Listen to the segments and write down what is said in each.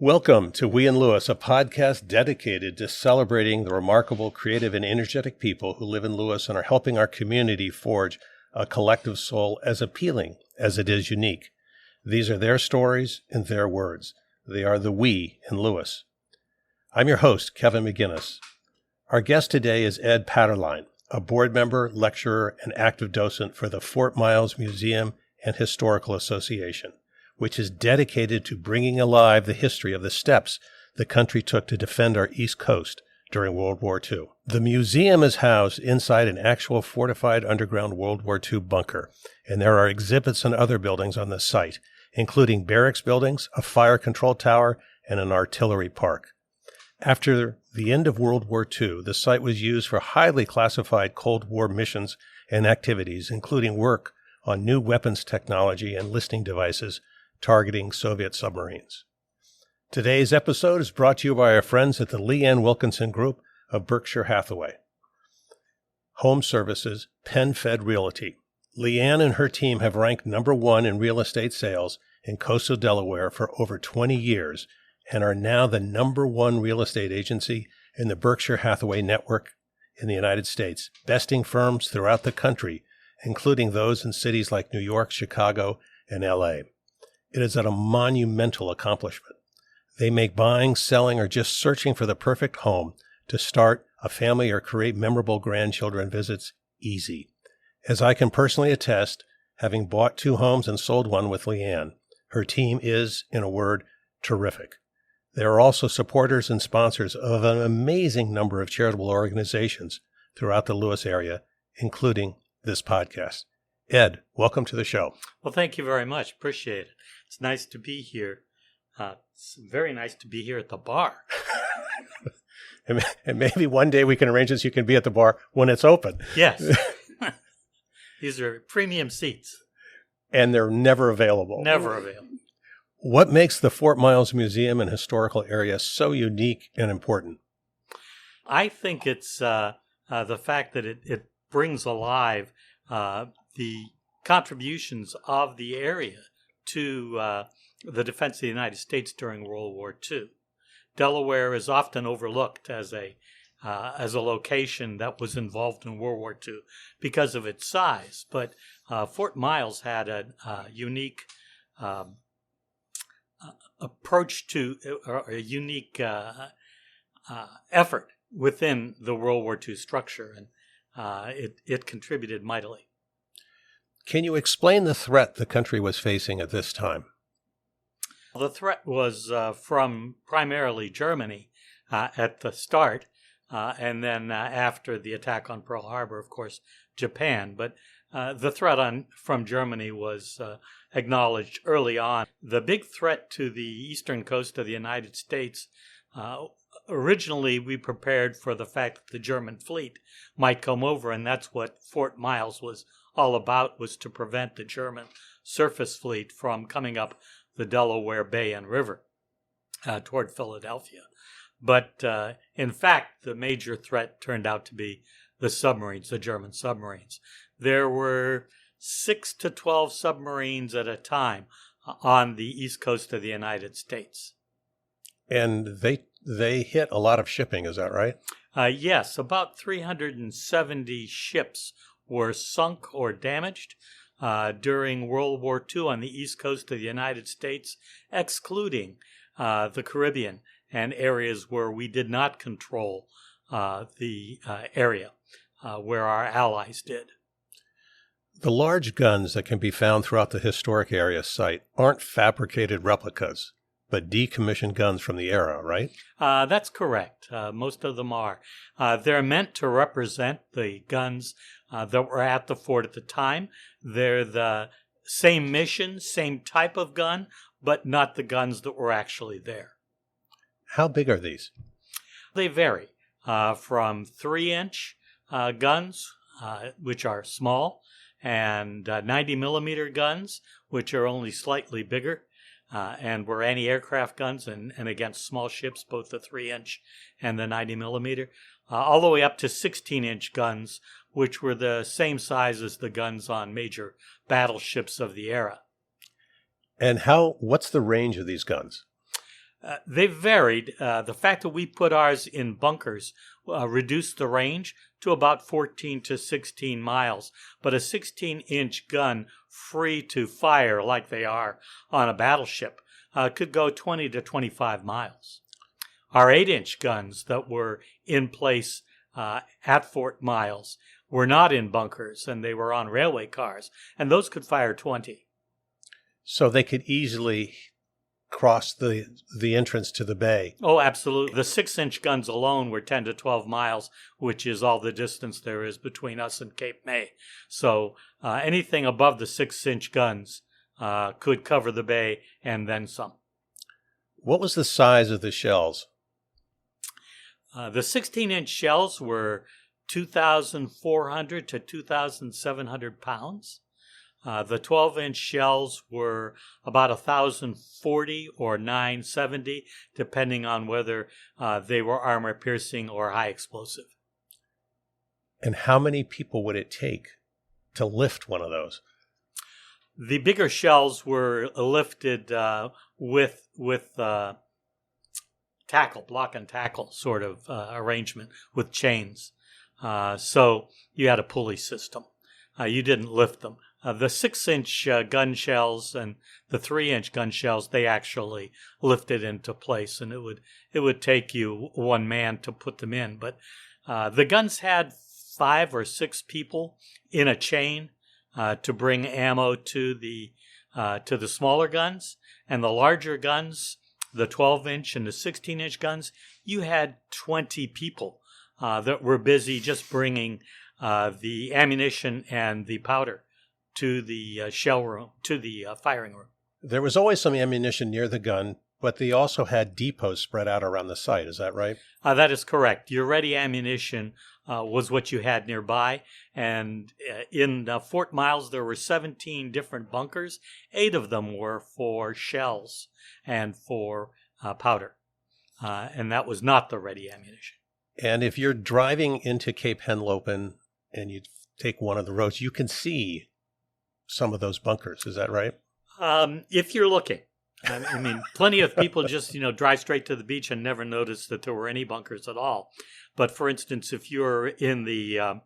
Welcome to We and Lewis, a podcast dedicated to celebrating the remarkable, creative, and energetic people who live in Lewis and are helping our community forge a collective soul as appealing as it is unique. These are their stories and their words. They are the we in Lewis. I'm your host, Kevin McGinnis. Our guest today is Ed Paterline, a board member, lecturer, and active docent for the Fort Miles Museum and Historical Association, which is dedicated to bringing alive the history of the steps the country took to defend our East Coast during World War II. The museum is housed inside an actual fortified underground World War II bunker, and there are exhibits and other buildings on the site, including barracks buildings, a fire control tower, and an artillery park. After the end of World War II, the site was used for highly classified Cold War missions and activities, including work on new weapons technology and listening devices targeting Soviet submarines. Today's episode is brought to you by our friends at the Leanne Wilkinson Group of Berkshire Hathaway Home Services, PenFed Realty. Leanne and her team have ranked number one in real estate sales in coastal Delaware for over 20 years and are now the number one real estate agency in the Berkshire Hathaway network in the United States, besting firms throughout the country, including those in cities like New York, Chicago, and LA. It is a monumental accomplishment. They make buying, selling, or just searching for the perfect home to start a family or create memorable grandchildren visits easy. As I can personally attest, having bought 2 homes and sold one with Leanne, her team is, in a word, terrific. They are also supporters and sponsors of an amazing number of charitable organizations throughout the Lewis area, including this podcast. Ed, welcome to the show. Well, thank you very much. Appreciate it. It's nice to be here. It's very nice to be here at the bar. And maybe one day we can arrange this. You can be at the bar when it's open. Yes. These are premium seats. And they're never available. Never available. What makes the Fort Miles Museum and Historical Area so unique and important? I think it's the fact that it brings alive the contributions of the area to the defense of the United States during World War II. Delaware is often overlooked as a location that was involved in World War II because of its size, but Fort Miles had a unique approach to a unique effort within the World War II structure, and it contributed mightily. Can you explain the threat the country was facing at this time? The threat was from primarily Germany at the start, and then after the attack on Pearl Harbor, of course, Japan. But the threat from Germany was acknowledged early on. The big threat to the eastern coast of the United States, originally we prepared for the fact that the German fleet might come over, and that's what Fort Miles was all about, was to prevent the German surface fleet from coming up the Delaware Bay and River toward Philadelphia. But in fact, the major threat turned out to be the submarines, the German submarines. There were 6 to 12 submarines at a time on the east coast of the United States. And they hit a lot of shipping, is that right? Yes, about 370 ships were sunk or damaged during World War II on the east coast of the United States, excluding the Caribbean and areas where we did not control the area where our allies did. The large guns that can be found throughout the historic area site aren't fabricated replicas, but decommissioned guns from the era, right? That's correct. Most of them are. They're meant to represent the guns that were at the fort at the time. They're the same mission, same type of gun, but not the guns that were actually there. How big are these? They vary from 3-inch guns, which are small, and 90-millimeter guns, which are only slightly bigger, and were anti-aircraft guns and against small ships, both the 3-inch and the 90-millimeter, all the way up to 16-inch guns, which were the same size as the guns on major battleships of the era. And what's the range of these guns? They varied. The fact that we put ours in bunkers reduced the range to about 14 to 16 miles. But a 16-inch gun free to fire like they are on a battleship could go 20 to 25 miles. Our 8-inch guns that were in place at Fort Miles were not in bunkers, and they were on railway cars, and those could fire 20. So they could easily cross the entrance to the bay. Oh, absolutely. The 6-inch guns alone were 10 to 12 miles, which is all the distance there is between us and Cape May. So anything above the 6-inch guns could cover the bay and then some. What was the size of the shells? The 16-inch shells were 2,400 to 2,700 pounds. The 12-inch shells were about 1,040 or 970, depending on whether they were armor-piercing or high-explosive. And how many people would it take to lift one of those? The bigger shells were lifted with tackle, block and tackle sort of arrangement with chains. So you had a pulley system. You didn't lift them. The 6-inch gun shells and the 3-inch gun shells, they actually lifted into place, and it would take you one man to put them in. But the guns had 5 or 6 people in a chain to bring ammo to the smaller guns, and the larger guns, the 12-inch and the 16-inch guns, you had 20 people that were busy just bringing the ammunition and the powder to the shell room, to the firing room. There was always some ammunition near the gun, but they also had depots spread out around the site. Is that right? That is correct. Your ready ammunition was what you had nearby. And in Fort Miles, there were 17 different bunkers. 8 of them were for shells and for powder. And that was not the ready ammunition. And if you're driving into Cape Henlopen and you take one of the roads, you can see some of those bunkers. Is that right? If you're looking. I mean, plenty of people just, drive straight to the beach and never notice that there were any bunkers at all. But for instance, if you're in the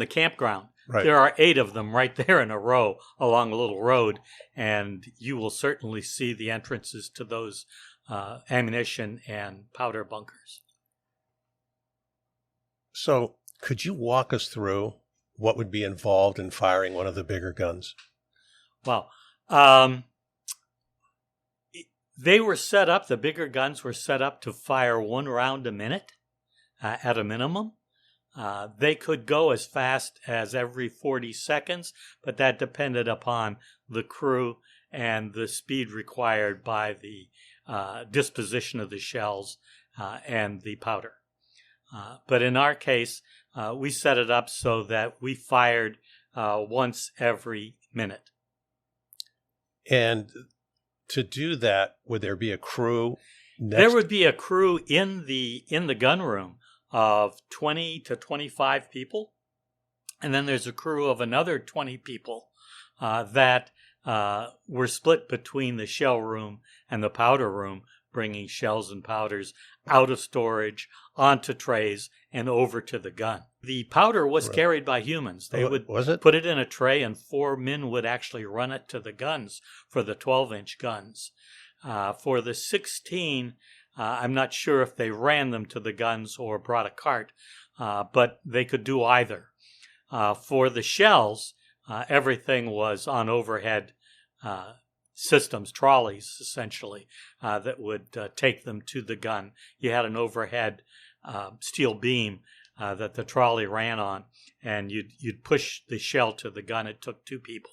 campground, right, there are 8 of them right there in a row along a little road, and you will certainly see the entrances to those ammunition and powder bunkers. So could you walk us through what would be involved in firing one of the bigger guns? Well, they were set up, the bigger guns were set up to fire 1 round a minute at a minimum. They could go as fast as every 40 seconds, but that depended upon the crew and the speed required by the disposition of the shells and the powder. But in our case, we set it up so that we fired once every minute. And to do that, would there be a crew next? There would be a crew in the gun room of 20 to 25 people. And then there's a crew of another 20 people that were split between the shell room and the powder room, bringing shells and powders out of storage, onto trays, and over to the gun. The powder was carried by humans. They would put it in a tray, and 4 men would actually run it to the guns for the 12-inch guns. For the 16, I'm not sure if they ran them to the guns or brought a cart, but they could do either. For the shells, everything was on overhead systems, trolleys, essentially, that would take them to the gun. You had an overhead steel beam that the trolley ran on, and you'd push the shell to the gun. It took 2 people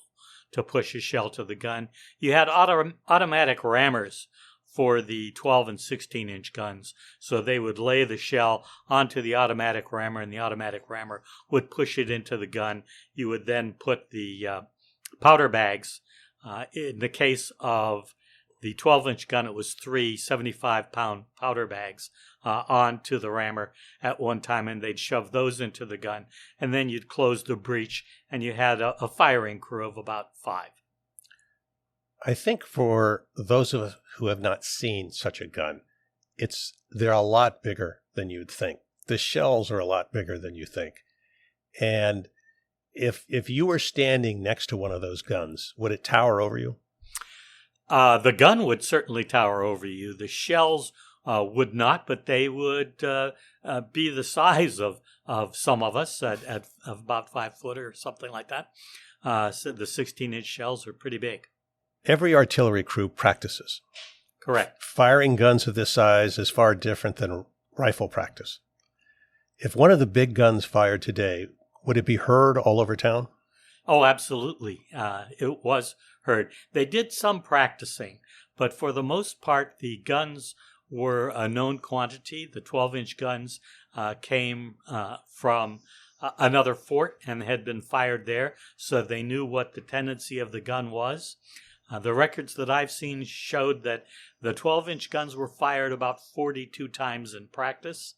to push a shell to the gun. You had automatic rammers for the 12 and 16-inch guns, so they would lay the shell onto the automatic rammer, and the automatic rammer would push it into the gun. You would then put the powder bags. In the case of the 12-inch gun, it was 3 75-pound powder bags onto the rammer at one time, and they'd shove those into the gun. And then you'd close the breech, and you had a firing crew of about 5. I think for those of us who have not seen such a gun, they're a lot bigger than you'd think. The shells are a lot bigger than you think. And if you were standing next to one of those guns, would it tower over you? The gun would certainly tower over you. The shells would not, but they would be the size of some of us at about 5 foot or something like that. So the 16-inch shells are pretty big. Every artillery crew practices. Correct. Firing guns of this size is far different than rifle practice. If one of the big guns fired today, would it be heard all over town? Oh, absolutely. It was heard. They did some practicing, but for the most part, the guns were a known quantity. The 12-inch guns came from another fort and had been fired there, so they knew what the tendency of the gun was. The records that I've seen showed that the 12-inch guns were fired about 42 times in practice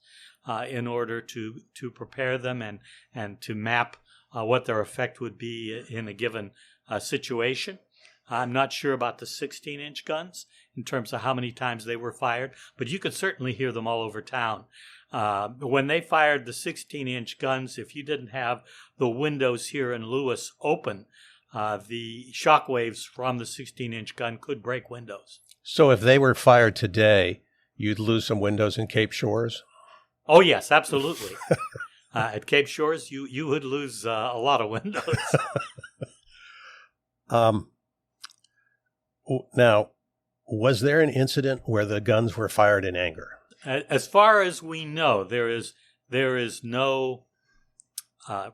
in order to prepare them and to map what their effect would be in a given situation. I'm not sure about the 16-inch guns in terms of how many times they were fired, but you could certainly hear them all over town. When they fired the 16-inch guns, if you didn't have the windows here in Lewis open, the shock waves from the 16-inch gun could break windows. So if they were fired today, you'd lose some windows in Cape Shores? Oh, yes, absolutely. At Cape Shores, you would lose a lot of windows. Now, was there an incident where the guns were fired in anger? As far as we know, there is no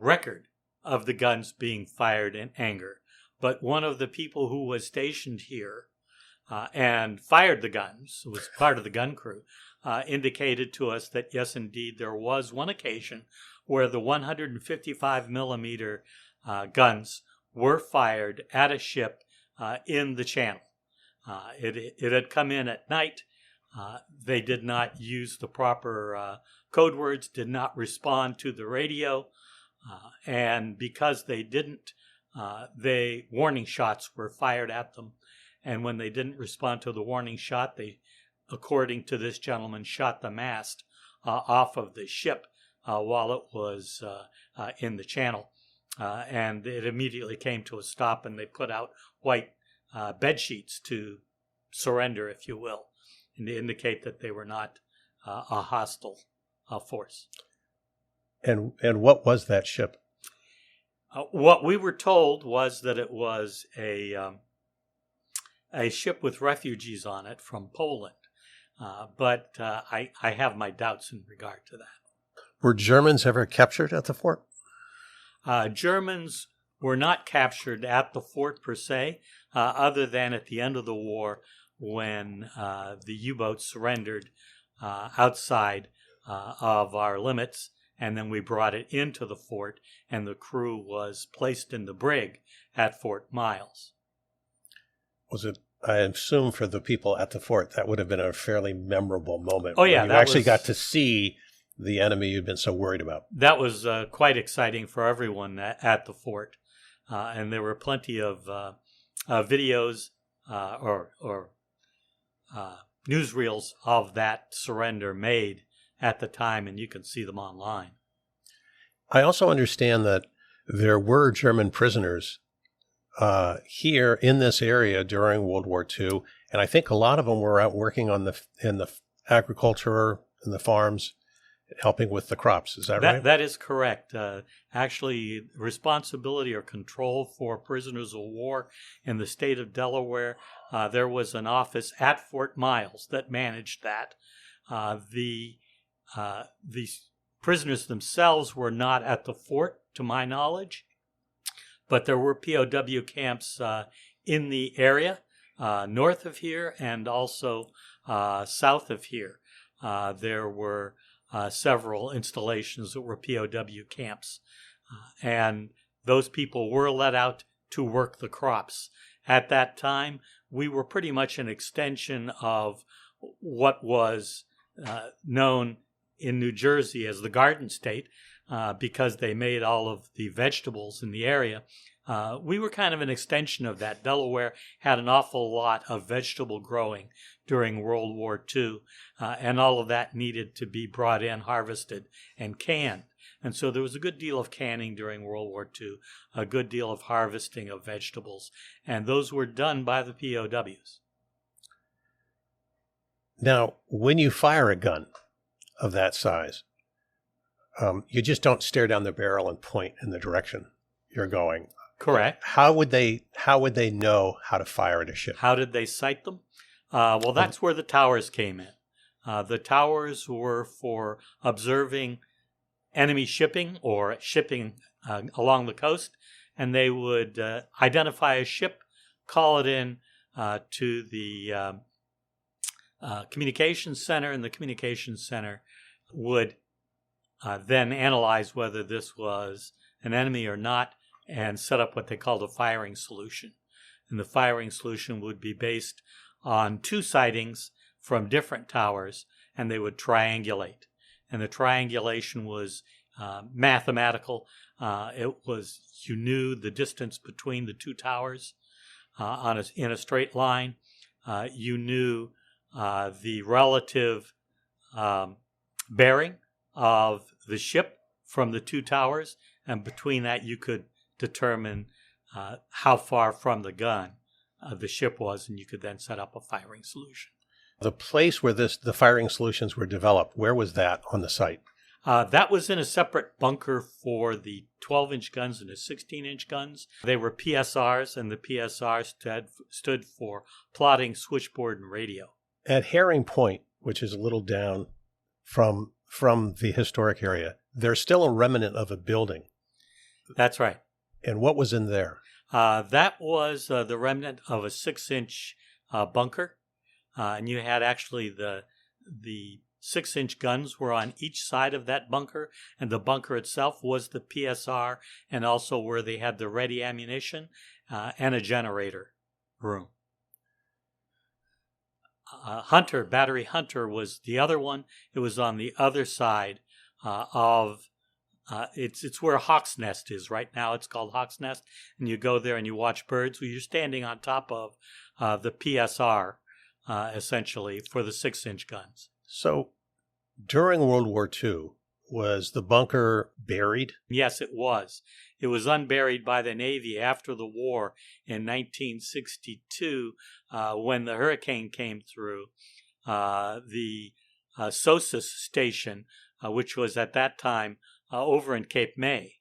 record of the guns being fired in anger. But one of the people who was stationed here and fired the guns, was part of the gun crew, indicated to us that, yes, indeed, there was one occasion where the 155 millimeter guns were fired at a ship in the channel. It had come in at night. They did not use the proper code words, did not respond to the radio. And because they didn't, warning shots were fired at them. And when they didn't respond to the warning shot, they, according to this gentleman, shot the mast off of the ship while it was in the channel. And it immediately came to a stop, and they put out white bed sheets to surrender, if you will, and to indicate that they were not a hostile force. And what was that ship? What we were told was that it was a ship with refugees on it from Poland, but I have my doubts in regard to that. Were Germans ever captured at the fort? Germans were not captured at the fort per se, other than at the end of the war when the U-boats surrendered outside of our limits. And then we brought it into the fort, and the crew was placed in the brig at Fort Miles. Was it? I assume for the people at the fort, that would have been a fairly memorable moment. Oh, yeah. You actually got to see the enemy you'd been so worried about. That was quite exciting for everyone at the fort. And there were plenty of videos or newsreels of that surrender made at the time, and you can see them online. I also understand that there were German prisoners here in this area during World War II, and I think a lot of them were out working in the agriculture, in the farms, helping with the crops. Is that right? That is correct. Actually, responsibility or control for prisoners of war in the state of Delaware, there was an office at Fort Miles that managed that. The prisoners themselves were not at the fort, to my knowledge, but there were POW camps in the area, north of here and also south of here. There were several installations that were POW camps, and those people were let out to work the crops. At that time, we were pretty much an extension of what was known in New Jersey as the Garden State, because they made all of the vegetables in the area. We were kind of an extension of that. Delaware had an awful lot of vegetable growing during World War II, and all of that needed to be brought in, harvested, and canned. And so there was a good deal of canning during World War II, a good deal of harvesting of vegetables, and those were done by the POWs. Now, when you fire a gun of that size, you just don't stare down the barrel and point in the direction you're going. Correct. How would they know how to fire at a ship? How did they sight them? Well, that's where the towers came in. The towers were for observing enemy shipping or shipping along the coast, and they would identify a ship, call it in to the communications center, and the communications center would then analyze whether this was an enemy or not, and set up what they called a firing solution. And the firing solution would be based on 2 sightings from different towers, and they would triangulate. And the triangulation was mathematical. It was, you knew the distance between the 2 towers in a straight line. You knew the relative bearing of the ship from the 2 towers, and between that you could determine how far from the gun the ship was, and you could then set up a firing solution. The place where the firing solutions were developed, where was that on the site? That was in a separate bunker for the 12-inch guns and the 16-inch guns. They were PSRs, and the PSR stood for plotting, switchboard, and radio. At Herring Point, which is a little down from the historic area, there's still a remnant of a building. That's right. And what was in there? That was the remnant of a 6-inch bunker. And you had actually the 6-inch guns were on each side of that bunker, and the bunker itself was the PSR, and also where they had the ready ammunition and a generator room. Battery Hunter was the other one. It was on the other side of it's where Hawk's Nest is right now. It's called Hawk's Nest, and you go there and you watch birds. Well, you're standing on top of the PSR, essentially, for the 6-inch guns. So during World War II, was the bunker buried? Yes, it was. It was unburied by the Navy after the war in 1962 when the hurricane came through. The SOSUS station, which was at that time over in Cape May,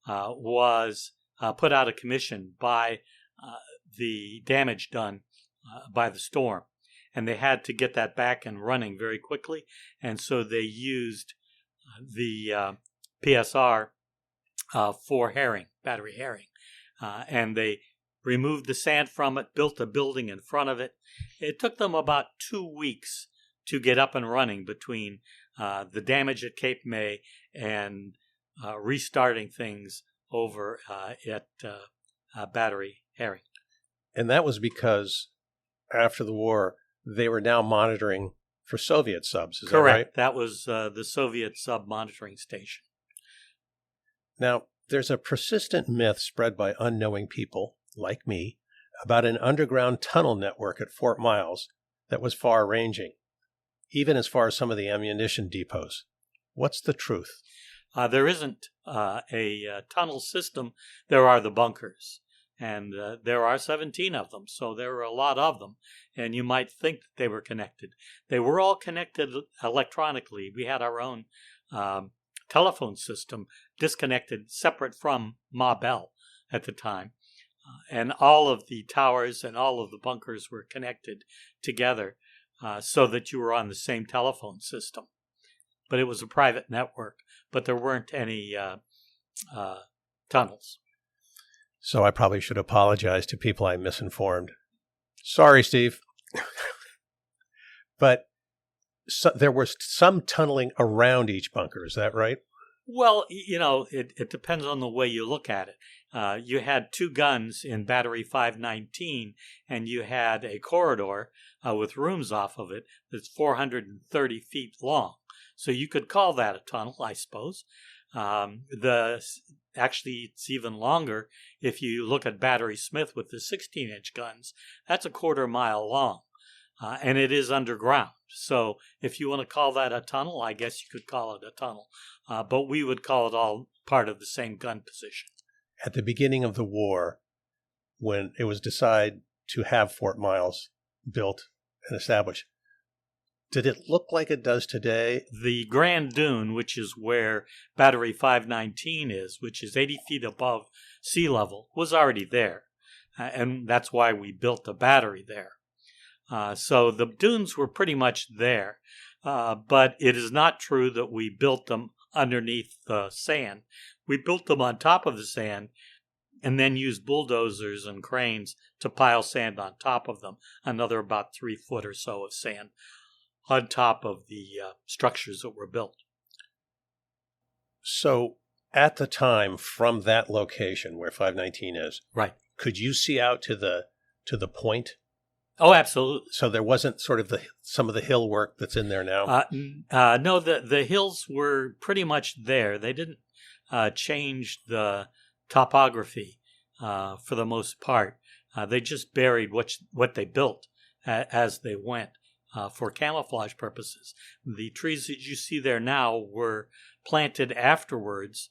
was put out of commission by the damage done by the storm. And they had to get that back and running very quickly. And so they used the PSR for battery herring. And they removed the sand from it, built a building in front of it. It took them about 2 weeks to get up and running between the damage at Cape May and restarting things over at Battery Herring. And that was because after the war, they were now monitoring for Soviet subs, is Correct. that right? That was the Soviet sub monitoring station. Now, there's a persistent myth spread by unknowing people, like me, about an underground tunnel network at Fort Miles that was far-ranging, even as far as some of the ammunition depots. What's the truth? There isn't a tunnel system. There are the bunkers. And there are 17 of them, so there are a lot of them. And you might think that they were connected. They were all connected electronically. We had our own telephone system disconnected, separate from Ma Bell at the time. And all of the towers and all of the bunkers were connected together so that you were on the same telephone system. But it was a private network, but there weren't any tunnels. So I probably should apologize to people I misinformed. Sorry, Steve. But there was some tunneling around each bunker, is that right? Well, it depends on the way you look at it. You had 2 guns in Battery 519, and you had a corridor with rooms off of it that's 430 feet long. So you could call that a tunnel, I suppose. Actually, it's even longer. If you look at Battery Smith with the 16-inch guns, that's a quarter-mile long, and it is underground. So if you want to call that a tunnel, I guess you could call it a tunnel, but we would call it all part of the same gun position. At the beginning of the war, when it was decided to have Fort Miles built and established, did it look like it does today? The Grand Dune, which is where Battery 519 is, which is 80 feet above sea level, was already there. And that's why we built the battery there. So the dunes were pretty much there. But it is not true that we built them underneath the sand. We built them on top of the sand and then used bulldozers and cranes to pile sand on top of them, another about 3 foot or so of sand on top of the structures that were built. So at the time, from that location where 519 is, right, could you see out to the point? Oh, absolutely. So there wasn't sort of some of the hill work that's in there now? No, the hills were pretty much there. They didn't change the topography for the most part. They just buried what they built as they went. For camouflage purposes. The trees that you see there now were planted afterwards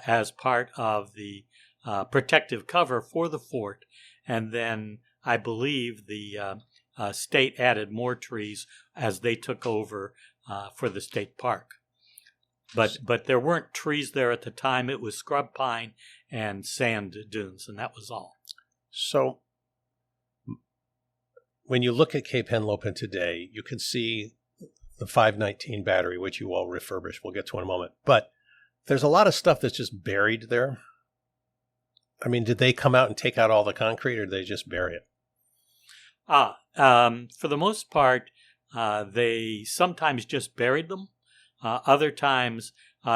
as part of the protective cover for the fort, and then I believe the state added more trees as they took over for the state park. But there weren't trees there at the time. It was scrub pine and sand dunes, and that was all. So when you look at Cape Henlopen today, you can see the 519 battery, which you all refurbished. We'll get to in a moment. But there's a lot of stuff that's just buried there. I mean, did they come out and take out all the concrete, or did they just bury it? For the most part, they sometimes just buried them. Other times,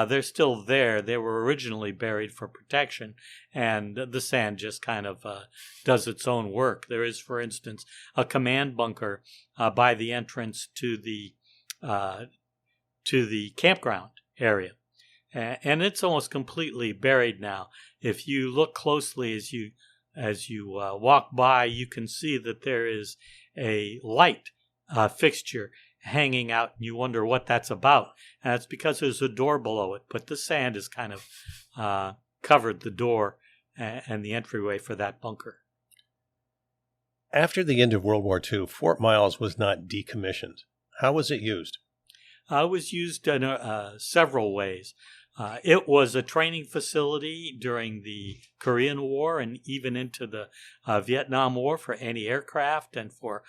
they're still there. They were originally buried for protection, and the sand just kind of does its own work. There is, for instance, a command bunker by the entrance to the campground area, and it's almost completely buried now. If you look closely as you walk by, you can see that there is a light fixture hanging out, and you wonder what that's about. And it's because there's a door below it, but the sand has kind of covered the door and the entryway for that bunker. After the end of World War II, Fort Miles was not decommissioned. How was it used? It was used in several ways. It was a training facility during the Korean War and even into the Vietnam War for anti-aircraft and for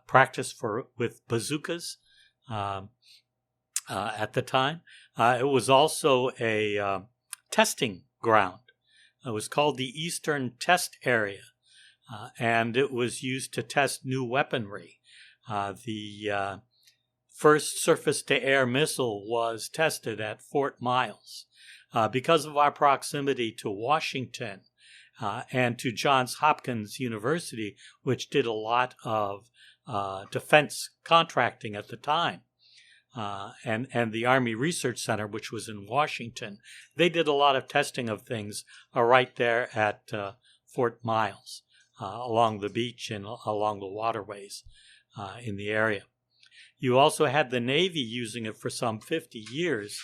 practice with bazookas at the time. It was also a testing ground. It was called the Eastern Test Area, and it was used to test new weaponry. The first surface-to-air missile was tested at Fort Miles. Because of our proximity to Washington and to Johns Hopkins University, which did a lot of defense contracting at the time, and the Army Research Center, which was in Washington, they did a lot of testing of things right there at Fort Miles, along the beach and along the waterways in the area. You also had the Navy using it for some 50 years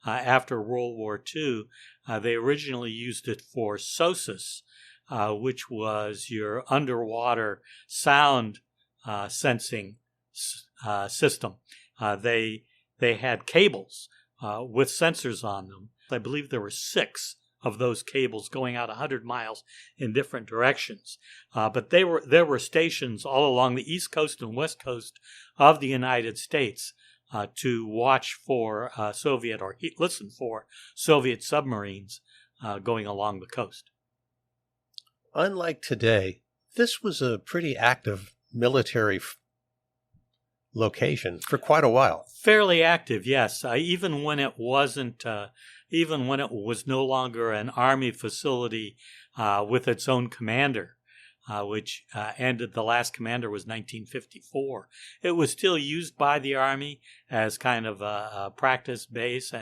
after World War II. They originally used it for SOSUS, which was your underwater sound sensing system. They had cables with sensors on them. I believe there were 6 of those cables going out 100 miles in different directions. But there were stations all along the East Coast and West Coast of the United States to watch for listen for Soviet submarines going along the coast. Unlike today, this was a pretty active military location for quite a while. Fairly active, yes. Even when it wasn't, even when it was no longer an Army facility with its own commander, which ended. The last commander was 1954. It was still used by the Army as kind of a practice base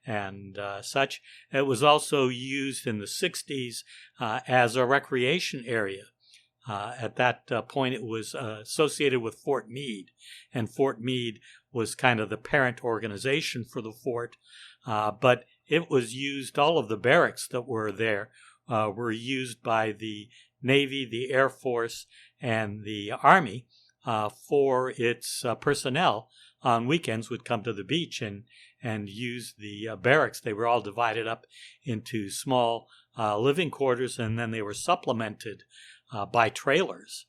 and such. It was also used in the 60s as a recreation area. At that point, it was associated with Fort Meade, and Fort Meade was kind of the parent organization for the fort. But it was used, all of the barracks that were there were used by the Navy, the Air Force, and the Army for its personnel. On weekends would come to the beach and use the barracks. They were all divided up into small living quarters, and then they were supplemented by trailers.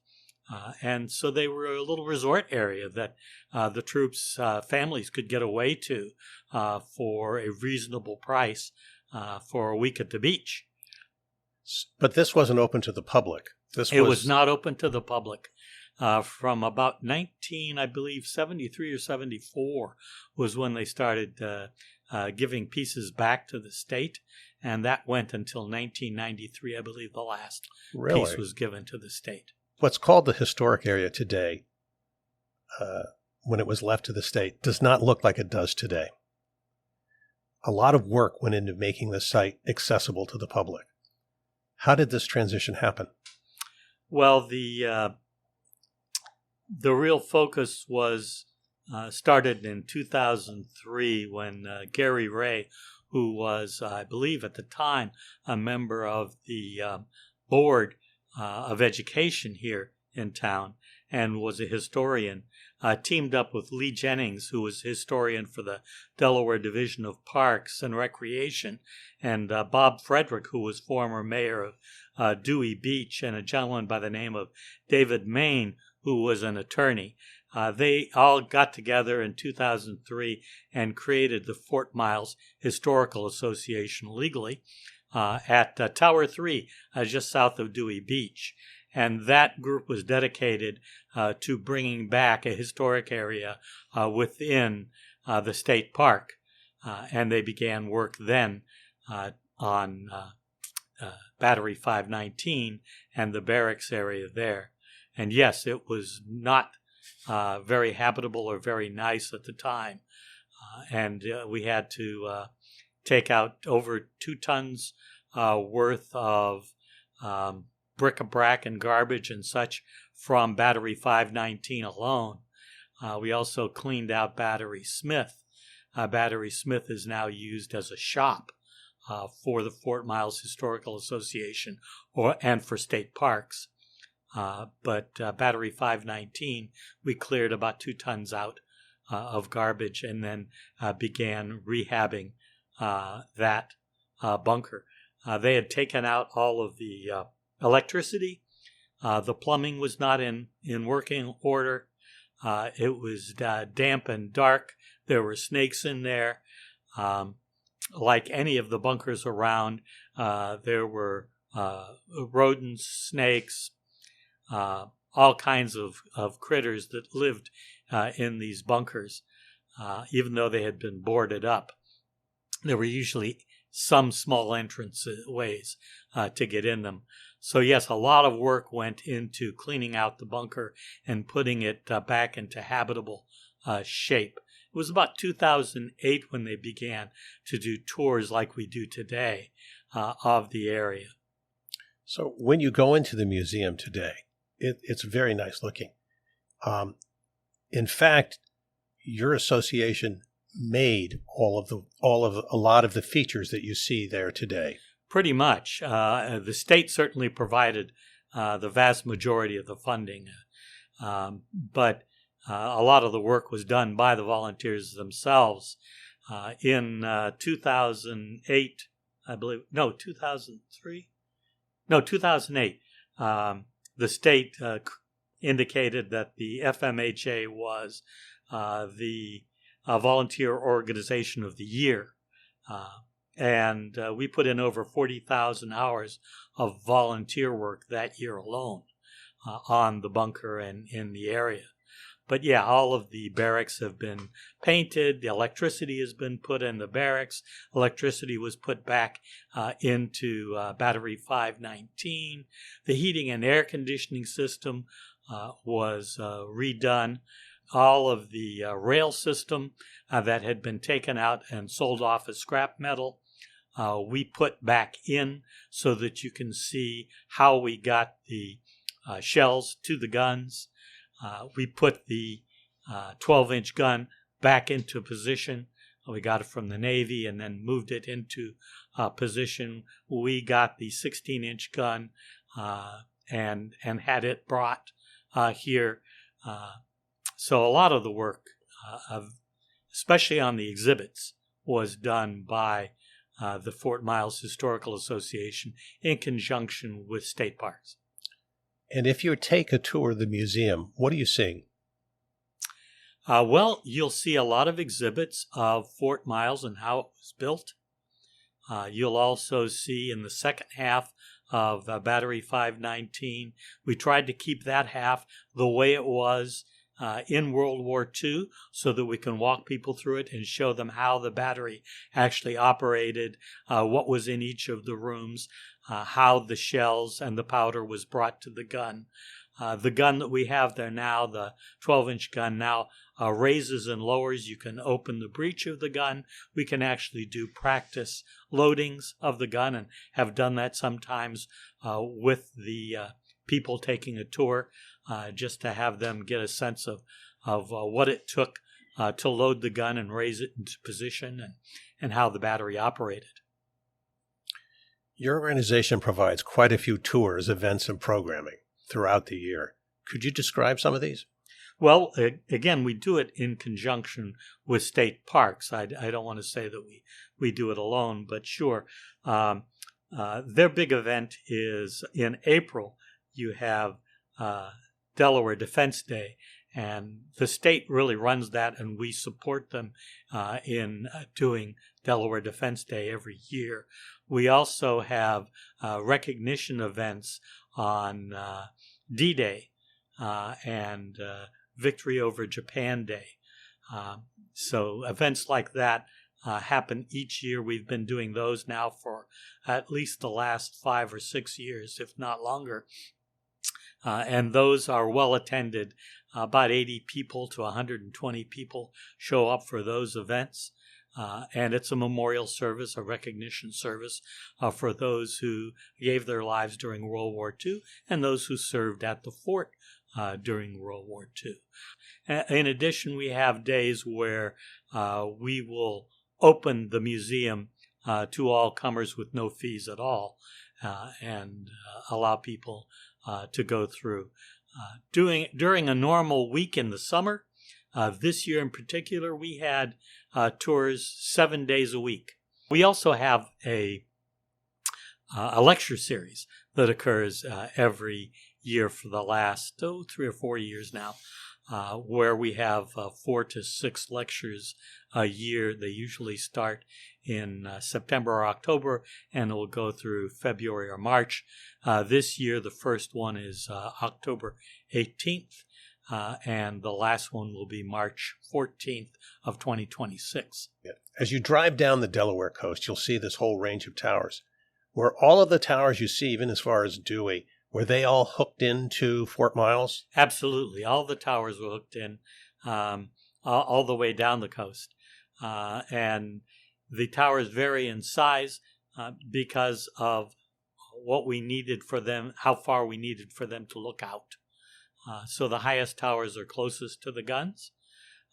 And so they were a little resort area that the troops' families could get away to for a reasonable price for a week at the beach. But this wasn't open to the public. It was not open to the public. From about 73 or 74 was when they started giving pieces back to the state. And that went until 1993, I believe the last piece was given to the state. What's called the historic area today, when it was left to the state, does not look like it does today. A lot of work went into making the site accessible to the public. How did this transition happen? Well, the real focus was started in 2003 when Gary Ray, who was, I believe at the time, a member of the board of education here in town and was a historian, teamed up with Lee Jennings, who was historian for the Delaware Division of Parks and Recreation, and Bob Frederick, who was former mayor of Dewey Beach, and a gentleman by the name of David Main, who was an attorney. They all got together in 2003 and created the Fort Miles Historical Association legally at Tower 3, just south of Dewey Beach. And that group was dedicated to bringing back a historic area within the state park. And they began work then on Battery 519 and the barracks area there. And yes, it was not very habitable or very nice at the time. And we had to take out over 2 tons worth of bric-a-brac and garbage and such from Battery 519 alone. We also cleaned out Battery Smith. Battery Smith is now used as a shop for the Fort Miles Historical Association and for state parks. But Battery 519, we cleared about 2 tons out of garbage and then began rehabbing that bunker. They had taken out all of the electricity. The plumbing was not in working order. It was damp and dark. There were snakes in there. Like any of the bunkers around, there were rodents, snakes, all kinds of critters that lived in these bunkers, even though they had been boarded up. There were usually some small entrance ways to get in them. So yes, a lot of work went into cleaning out the bunker and putting it back into habitable shape. It was about 2008 when they began to do tours like we do today of the area. So when you go into the museum today, it's very nice looking. In fact, your association made a lot of the features that you see there today. Pretty much. The state certainly provided the vast majority of the funding, but a lot of the work was done by the volunteers themselves. In 2008, I believe, 2003? 2008, the state indicated that the FMHA was the Volunteer Organization of the Year. And we put in over 40,000 hours of volunteer work that year alone on the bunker and in the area. But yeah, all of the barracks have been painted. The electricity has been put in the barracks. Electricity was put back into Battery 519. The heating and air conditioning system was redone. All of the rail system that had been taken out and sold off as scrap metal, we put back in so that you can see how we got the shells to the guns. We put the 12-inch gun back into position. We got it from the Navy and then moved it into position. We got the 16-inch gun and had it brought here. So a lot of the work, especially on the exhibits, was done by the Fort Miles Historical Association in conjunction with state parks. And if you take a tour of the museum, what are you seeing? Well, you'll see a lot of exhibits of Fort Miles and how it was built. You'll also see in the second half of Battery 519, we tried to keep that half the way it was in World War II so that we can walk people through it and show them how the battery actually operated, what was in each of the rooms, how the shells and the powder was brought to the gun. The gun that we have there now, the 12-inch gun now, raises and lowers. You can open the breech of the gun. We can actually do practice loadings of the gun and have done that sometimes with the people taking a tour, just to have them get a sense of what it took to load the gun and raise it into position and how the battery operated. Your organization provides quite a few tours, events, and programming throughout the year. Could you describe some of these? Well, again, we do it in conjunction with state parks. I don't want to say that we do it alone, but sure. Their big event is in April. You have Delaware Defense Day, and the state really runs that, and we support them in doing Delaware Defense Day every year. We also have recognition events on D-Day and Victory over Japan Day. So events like that happen each year. We've been doing those now for at least the last 5 or 6 years, if not longer. And those are well attended. About 80 people to 120 people show up for those events. And it's a memorial service, a recognition service for those who gave their lives during World War II and those who served at the fort during World War II. In addition, we have days where we will open the museum to all comers with no fees at all and allow people to go through. During a normal week in the summer, this year in particular, we had tours 7 days a week. We also have a lecture series that occurs every year for the last 3 or 4 years now, where we have 4 to 6 lectures a year. They usually start in September or October and will go through February or March. This year, the first one is October 18th. And the last one will be March 14th of 2026. As you drive down the Delaware coast, you'll see this whole range of towers. Were all of the towers you see, even as far as Dewey, were they all hooked into Fort Miles? Absolutely. All the towers were hooked in all the way down the coast. And the towers vary in size because of what we needed for them, how far we needed for them to look out. So the highest towers are closest to the guns,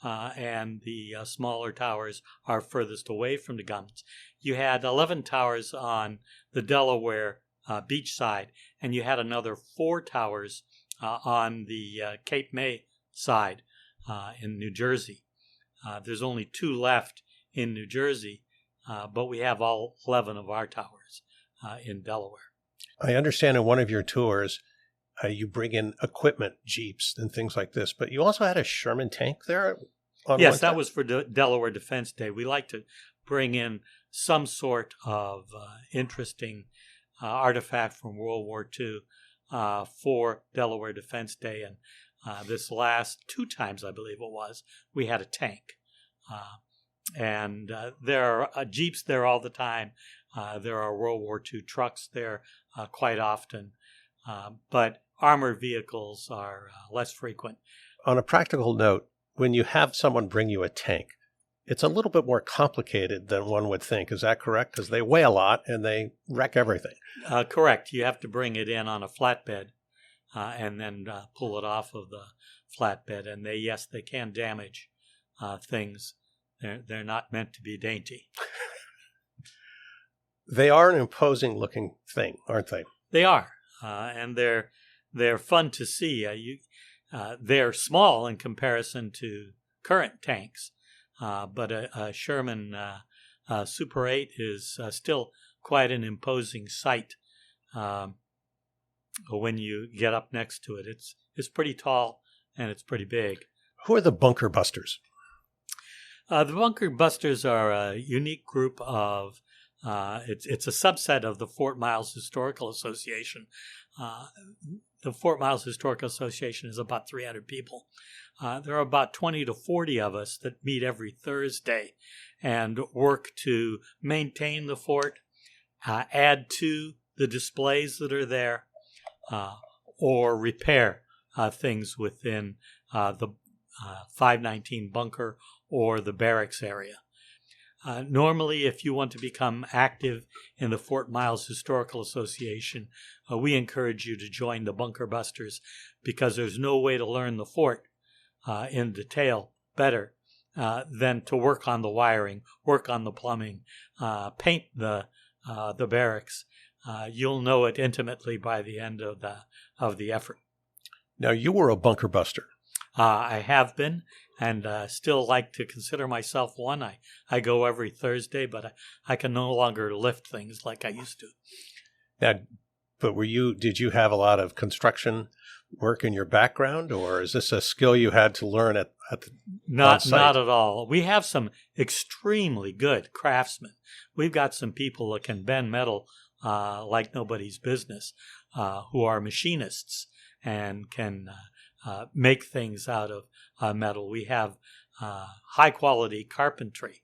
and the smaller towers are furthest away from the guns. You had 11 towers on the Delaware beach side, and you had another 4 towers on the Cape May side in New Jersey. There's only 2 left in New Jersey, but we have all 11 of our towers in Delaware. I understand in one of your tours, you bring in equipment, jeeps, and things like this. But you also had a Sherman tank there? Yes, that was for Delaware Defense Day. We like to bring in some sort of interesting artifact from World War II for Delaware Defense Day. And This last 2 times, I believe it was, we had a tank. And there are Jeeps there all the time. There are World War II trucks there quite often. But armored vehicles are less frequent. On a practical note, when you have someone bring you a tank, it's a little bit more complicated than one would think. Is that correct? Because they weigh a lot and they wreck everything. Correct. You have to bring it in on a flatbed and then pull it off of the flatbed. And they can damage things. They're not meant to be dainty. They are an imposing looking thing, aren't they? They are. And they're fun to see. They're small in comparison to current tanks. But a Sherman Super 8 is still quite an imposing sight when you get up next to it. It's pretty tall and it's pretty big. Who are the bunker busters? The bunker busters are a unique group of, it's a subset of the Fort Miles Historical Association. The Fort Miles Historical Association is about 300 people. There are about 20 to 40 of us that meet every Thursday and work to maintain the fort, add to the displays that are there, or repair things within the 519 bunker or the barracks area. Normally, if you want to become active in the Fort Miles Historical Association, we encourage you to join the Bunker Busters because there's no way to learn the fort in detail better than to work on the wiring, work on the plumbing, paint the barracks. You'll know it intimately by the end of the effort. Now, you were a bunker buster. I have been, and still like to consider myself one. I go every Thursday, but I can no longer lift things like I used to. Now, but did you have a lot of construction work in your background, or is this a skill you had to learn at the Not at all. We have some extremely good craftsmen. We've got some people that can bend metal like nobody's business, who are machinists and can make things out of metal. We have high quality carpentry.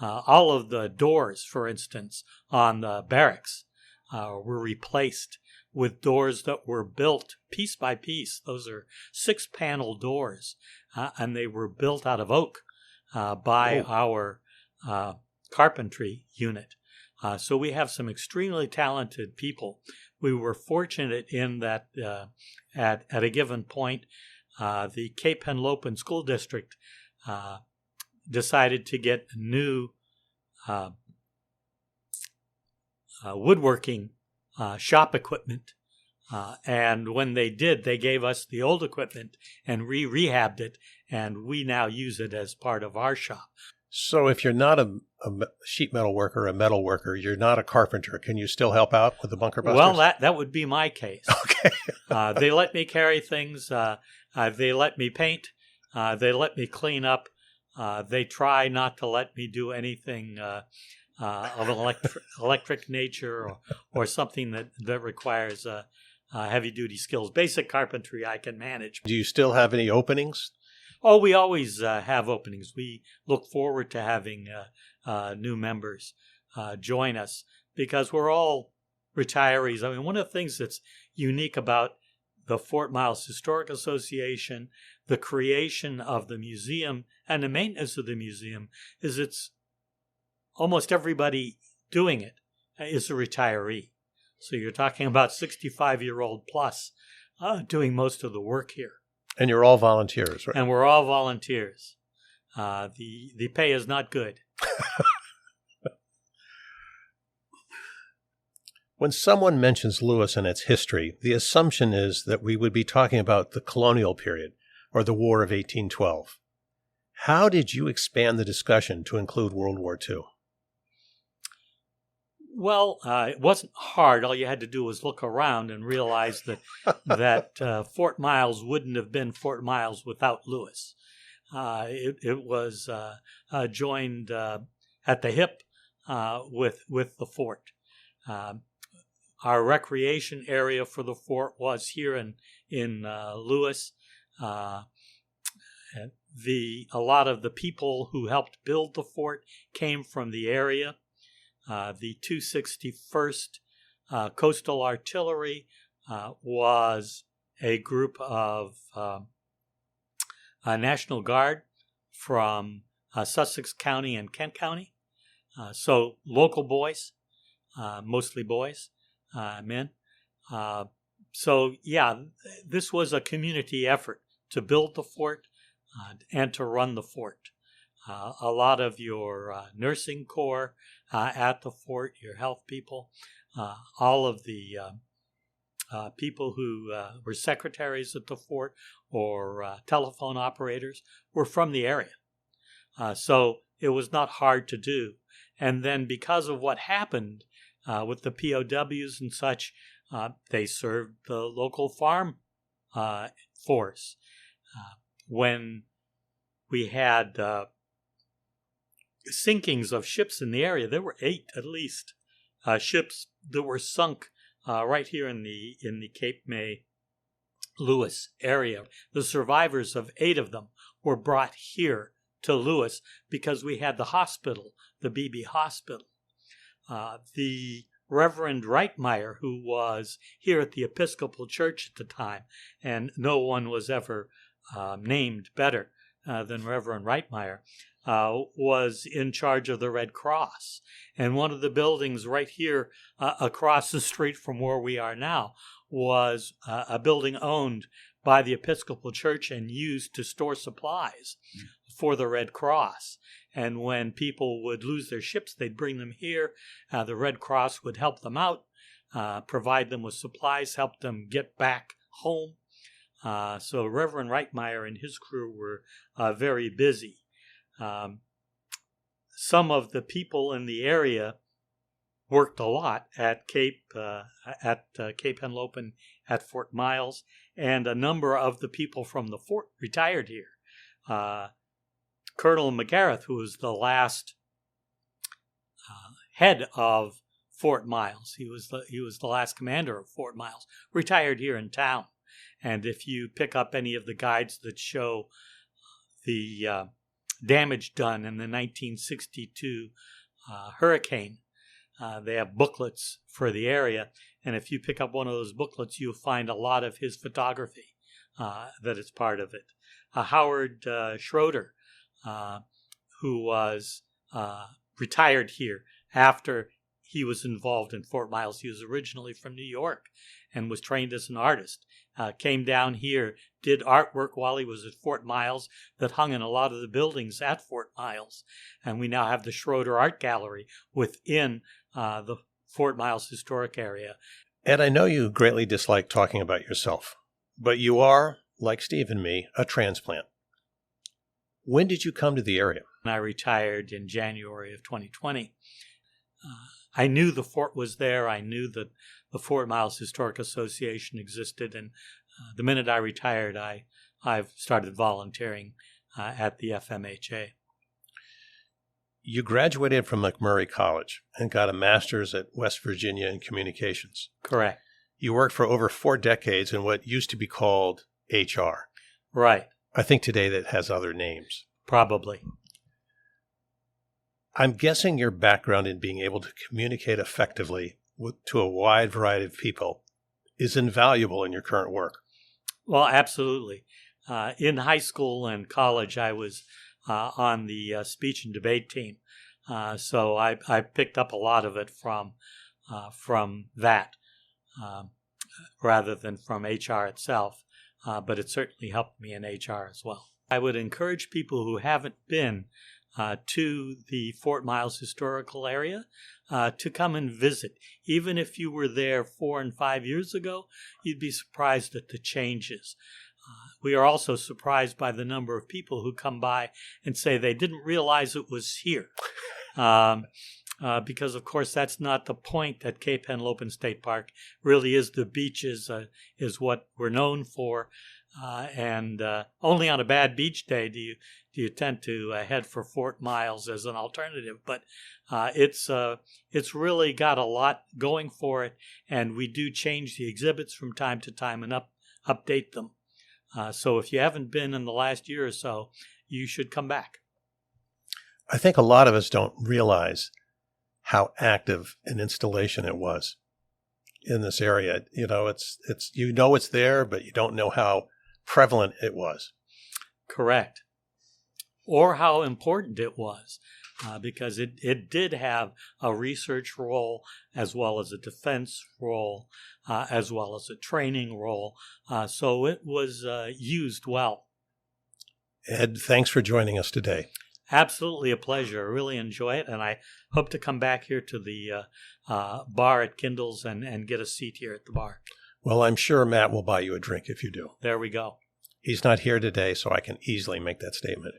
All of the doors, for instance, on the barracks were replaced with doors that were built piece by piece. Those are 6-panel doors, and they were built out of oak by our carpentry unit. So we have some extremely talented people. We were fortunate in that at a given point, the Cape Henlopen School District decided to get new woodworking shop equipment. And when they did, they gave us the old equipment and rehabbed it, and we now use it as part of our shop. So if you're not a sheet metal worker, a metal worker, you're not a carpenter, can you still help out with the bunker busters? Well, that would be my case. Okay. They let me carry things. They let me paint. They let me clean up. They try not to let me do anything of an electric nature or something that requires heavy-duty skills. Basic carpentry I can manage. Do you still have any openings? Oh, we always have openings. We look forward to having new members join us because we're all retirees. I mean, one of the things that's unique about the Fort Miles Historic Association, the creation of the museum, and the maintenance of the museum is it's almost everybody doing it is a retiree. So you're talking about 65-year-old plus doing most of the work here. And you're all volunteers, right? And we're all volunteers. The pay is not good. When someone mentions Lewis and its history, the assumption is that we would be talking about the colonial period or the War of 1812. How did you expand the discussion to include World War II? Well, it wasn't hard. All you had to do was look around and realize that Fort Miles wouldn't have been Fort Miles without Lewis. It was joined at the hip with the fort. Our recreation area for the fort was here in Lewis. A lot of the people who helped build the fort came from the area. The 261st Coastal Artillery was a group of National Guard from Sussex County and Kent County. So local boys, mostly boys, men. This was a community effort to build the fort and to run the fort. A lot of your nursing corps at the fort, your health people, all of the people who were secretaries at the fort or telephone operators were from the area. So it was not hard to do. And then because of what happened with the POWs and such, they served the local farm force. When we had sinkings of ships in the area, there were 8 at least ships that were sunk right here in the Cape May Lewis area. The survivors of 8 of them were brought here to Lewis because we had the hospital, the BB Hospital. The Reverend Reitmeyer, who was here at the Episcopal Church at the time, and no one was ever named better than Reverend Reitmeyer, was in charge of the Red Cross. And one of the buildings right here across the street from where we are now was a building owned by the Episcopal Church and used to store supplies for the Red Cross. And when people would lose their ships, they'd bring them here. The Red Cross would help them out, provide them with supplies, help them get back home. So Reverend Reitmeyer and his crew were very busy. Some of the people in the area worked a lot at Cape Henlopen at Fort Miles, and a number of the people from the fort retired here. Colonel McGareth, who was the last head of Fort Miles, he was the last commander of Fort Miles, retired here in town. And if you pick up any of the guides that show the damage done in the 1962 hurricane, they have booklets for the area. And if you pick up one of those booklets, you'll find a lot of his photography that is part of it. Howard Schroeder, who was retired here after he was involved in Fort Miles. He was originally from New York and was trained as an artist. Came down here, did artwork while he was at Fort Miles that hung in a lot of the buildings at Fort Miles. And we now have the Schroeder Art Gallery within the Fort Miles historic area. Ed, I know you greatly dislike talking about yourself, but you are, like Steve and me, a transplant. When did you come to the area? I retired in January of 2020. I knew the fort was there. I knew that the Fort Miles Historic Association existed. And the minute I retired, I've started volunteering at the FMHA. You graduated from McMurray College and got a master's at West Virginia in communications. Correct. You worked for over 4 decades in what used to be called HR. Right. I think today that has other names. Probably. I'm guessing your background in being able to communicate effectively to a wide variety of people is invaluable in your current work. Well, absolutely. In high school and college, I was on the speech and debate team. So I picked up a lot of it from that rather than from HR itself. But it certainly helped me in HR as well. I would encourage people who haven't been to the Fort Miles historical area to come and visit. Even if you were there 4 and 5 years ago, you'd be surprised at the changes. We are also surprised by the number of people who come by and say they didn't realize it was here. Because, of course, that's not the point at Cape Henlopen State Park. Really is the beaches is what we're known for. And only on a bad beach day do you tend to head for Fort Miles as an alternative. But it's really got a lot going for it, and we do change the exhibits from time to time and update them. So if you haven't been in the last year or so, you should come back. I think a lot of us don't realize how active an installation it was in this area. It's there, but you don't know how prevalent it was. Correct. Or how important it was, because it did have a research role as well as a defense role, as well as a training role. So it was used well. Ed, thanks for joining us today. Absolutely a pleasure. I really enjoy it, and I hope to come back here to the bar at Kindle's and get a seat here at the bar. Well, I'm sure Matt will buy you a drink if you do. There we go. He's not here today, so I can easily make that statement.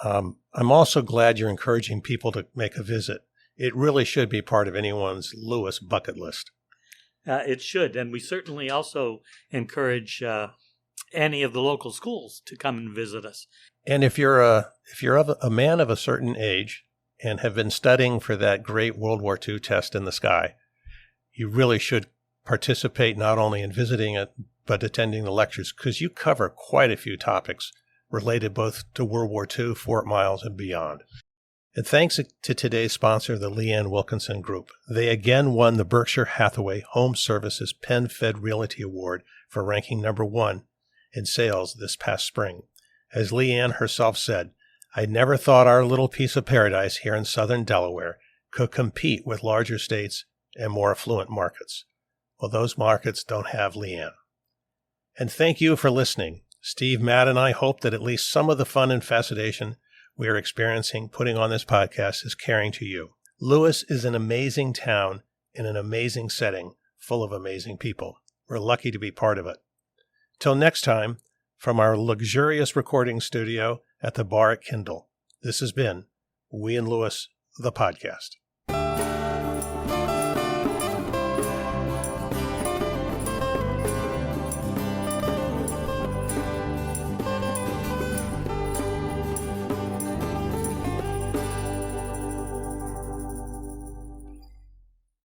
I'm also glad you're encouraging people to make a visit. It really should be part of anyone's Lewis bucket list. It should, and we certainly also encourage any of the local schools to come and visit us. And if you're a man of a certain age and have been studying for that great World War II test in the sky, you really should participate not only in visiting it, but attending the lectures, because you cover quite a few topics related both to World War II, Fort Miles, and beyond. And thanks to today's sponsor, the Leanne Wilkinson Group. They again won the Berkshire Hathaway Home Services Penn Fed Realty Award for ranking number 1 in sales this past spring. As Leanne herself said, "I never thought our little piece of paradise here in southern Delaware could compete with larger states and more affluent markets." Well, those markets don't have Leanne. And thank you for listening. Steve, Matt, and I hope that at least some of the fun and fascination we are experiencing putting on this podcast is carrying to you. Lewis is an amazing town in an amazing setting full of amazing people. We're lucky to be part of it. Till next time, from our luxurious recording studio at the bar at Kindle, this has been We in Lewis, the podcast.